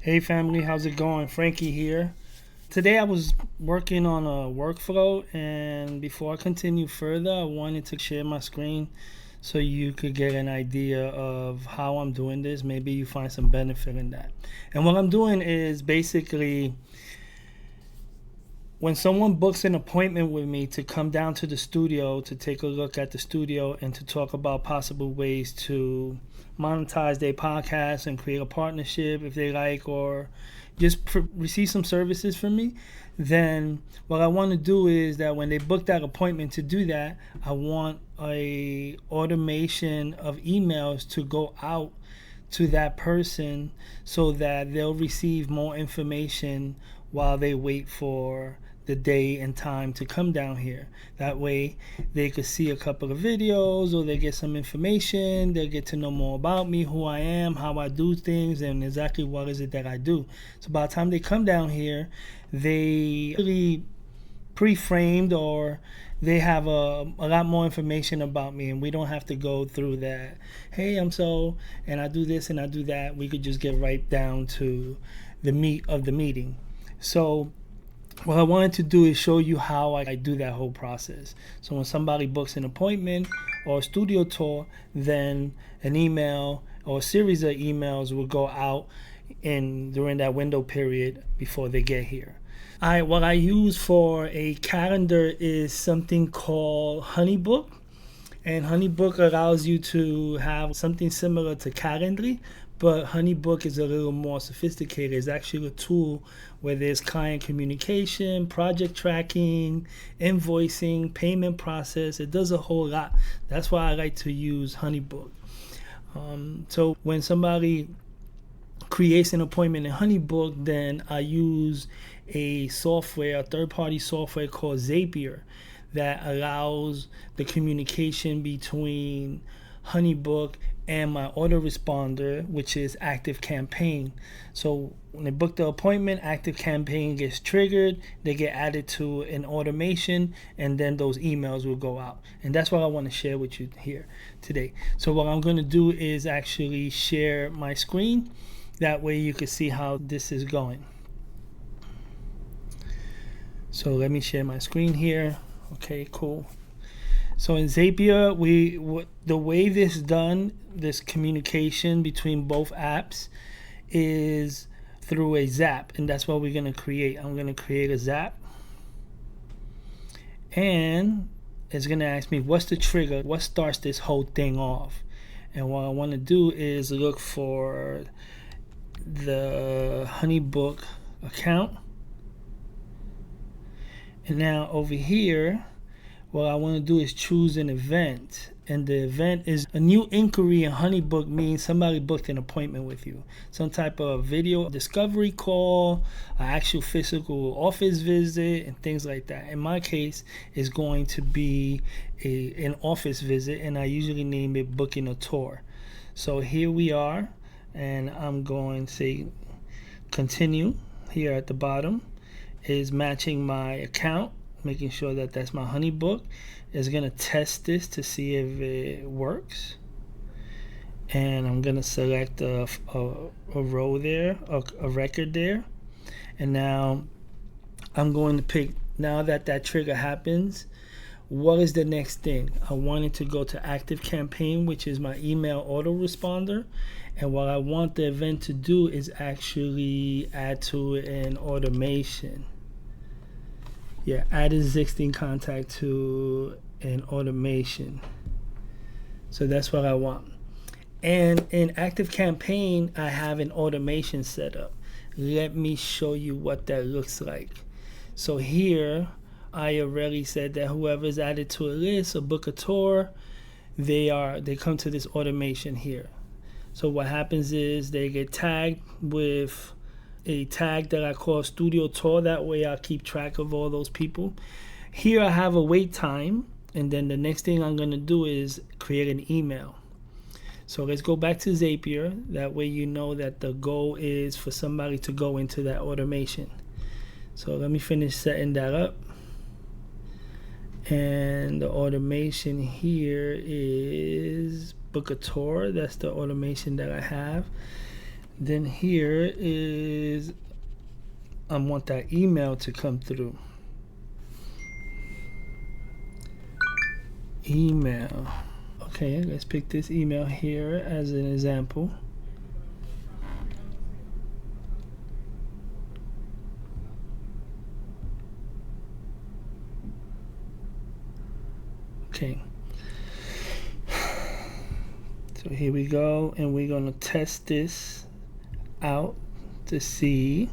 Hey family, how's it going? Frankie here. Today I was working on a workflow, and before I continue further, I wanted to share my screen so you could get an idea of how I'm doing this. Maybe you find some benefit in that. And what I'm doing is basically when someone books an appointment with me to come down to the studio to take a look at the studio and to talk about possible ways to monetize their podcast and create a partnership if they like, or just receive some services from me, then what I want to do is that when they book that appointment to do that, I want a automation of emails to go out to that person so that they'll receive more information while they wait for the day and time to come down here. That way they could see a couple of videos, or they get some information, they'll get to know more about me, who I am, how I do things, and exactly what is it that I do. So by the time they come down here, they really pre-framed, or they have a lot more information about me, and we don't have to go through that, hey, I'm so, and I do this and I do that. We could just get right down to the meat of the meeting. So what I wanted to do is show you how I do that whole process. So when somebody books an appointment or a studio tour, then an email or a series of emails will go out during that window period before they get here. What I use for a calendar is something called HoneyBook. And HoneyBook allows you to have something similar to Calendly, but HoneyBook is a little more sophisticated. It's actually a tool where there's client communication, project tracking, invoicing, payment process. It does a whole lot. That's why I like to use HoneyBook. So when somebody creates an appointment in HoneyBook, then I use a third-party software called Zapier that allows the communication between HoneyBook and my autoresponder, which is ActiveCampaign. So when they book the appointment, ActiveCampaign gets triggered, they get added to an automation, and then those emails will go out. And that's what I want to share with you here today. So what I'm going to do is actually share my screen. That way you can see how this is going. So let me share my screen here. Okay, cool. So in Zapier, the way this is done, this communication between both apps, is through a Zap, and that's what we're going to create. I'm going to create a Zap, and it's going to ask me what's the trigger, what starts this whole thing off. And what I want to do is look for the HoneyBook account. And now over here, what I want to do is choose an event. And the event is a new inquiry in HoneyBook, means somebody booked an appointment with you. Some type of video discovery call, an actual physical office visit, and things like that. In my case, it's going to be an office visit, and I usually name it booking a tour. So here we are, and I'm going to say continue. Here at the bottom is matching my account, making sure that that's my HoneyBook. Is going to test this to see if it works, and I'm going to select a row there, a record there, and now I'm going to pick, now that trigger happens, what is the next thing? I wanted to go to ActiveCampaign, which is my email autoresponder, and what I want the event to do is actually add to an automation. Yeah, add existing contact to an automation. So that's what I want. And in ActiveCampaign, I have an automation set up. Let me show you what that looks like. So here, I already said that whoever's added to a list or book a tour, they come to this automation here. So what happens is they get tagged with a tag that I call Studio Tour. That way I'll keep track of all those people. Here I have a wait time, and then the next thing I'm going to do is create an email. So let's go back to Zapier. That way you know that the goal is for somebody to go into that automation. So let me finish setting that up. And the automation here is book a tour. That's the automation that I have. Then here is, I want that email to come through. Email. Okay, let's pick this email here as an example. Okay. So here we go, and we're going to test this out to see,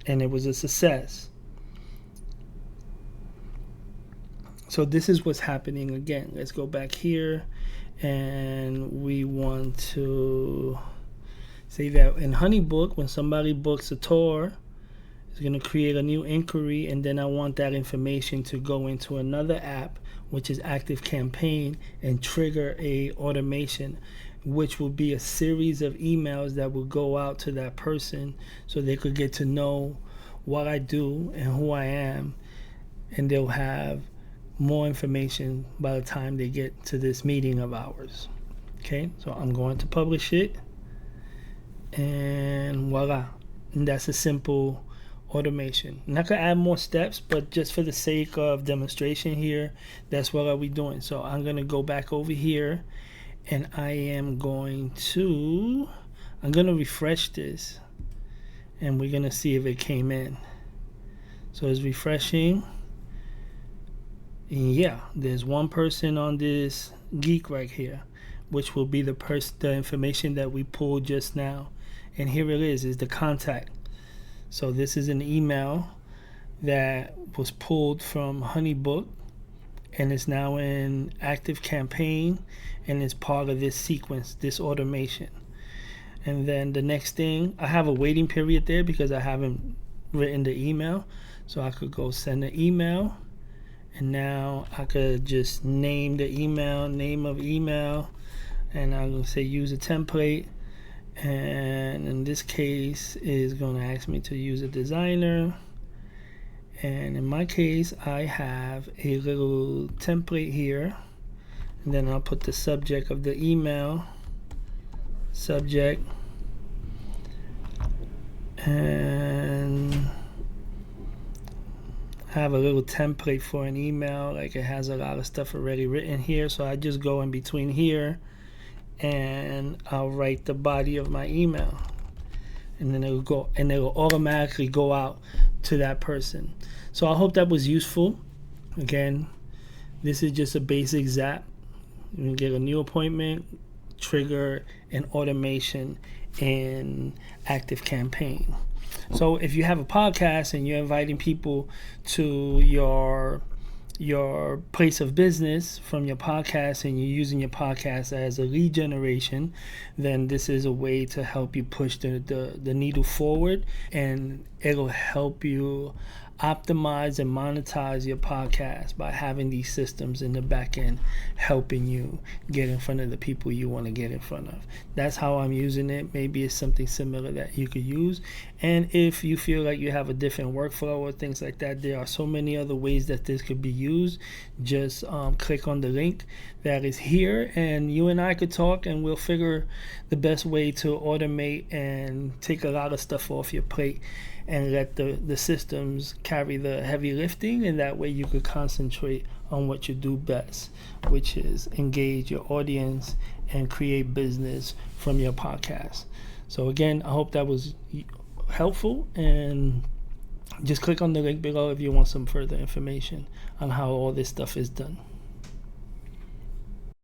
and it was a success. So this is what's happening again. Let's go back here, and we want to say that in HoneyBook, when somebody books a tour, it's going to create a new inquiry, and then I want that information to go into another app, which is ActiveCampaign, and trigger a automation, which will be a series of emails that will go out to that person so they could get to know what I do and who I am, and they'll have more information by the time they get to this meeting of ours. Okay, so I'm going to publish it, and voila. And that's a simple automation. And I could add more steps, but just for the sake of demonstration here, that's what are we doing. So I'm going to go back over here, and I'm going to refresh this, and we're going to see if it came in. So it's refreshing. And yeah, there's one person on this geek right here, which will be the information that we pulled just now. And here it is the contact. So this is an email that was pulled from HoneyBook, and it's now in ActiveCampaign, and it's part of this sequence, this automation. And then the next thing, I have a waiting period there because I haven't written the email. So I could go send an email, and now I could just name the email, name of email, and I'm going to say use a template. And in this case is going to ask me to use a designer, and in my case I have a little template here, and then I'll put the subject of the email, subject, and I have a little template for an email, like it has a lot of stuff already written here, so I just go in between here and I'll write the body of my email, and then it'll automatically go out to that person. So I hope that was useful. Again, this is just a basic Zap. You can get a new appointment, trigger an automation in ActiveCampaign. So if you have a podcast and you're inviting people to your place of business from your podcast, and you're using your podcast as a lead generation, then this is a way to help you push the needle forward, and it'll help you optimize and monetize your podcast by having these systems in the back end helping you get in front of the people you want to get in front of. That's how I'm using it. Maybe it's something similar that you could use. And if you feel like you have a different workflow or things like that, there are so many other ways that this could be used. Just click on the link that is here, and you and I could talk, and we'll figure the best way to automate and take a lot of stuff off your plate and let the systems carry the heavy lifting, and that way you could concentrate on what you do best, which is engage your audience and create business from your podcast. So again, I hope that was helpful, and just click on the link below if you want some further information on how all this stuff is done.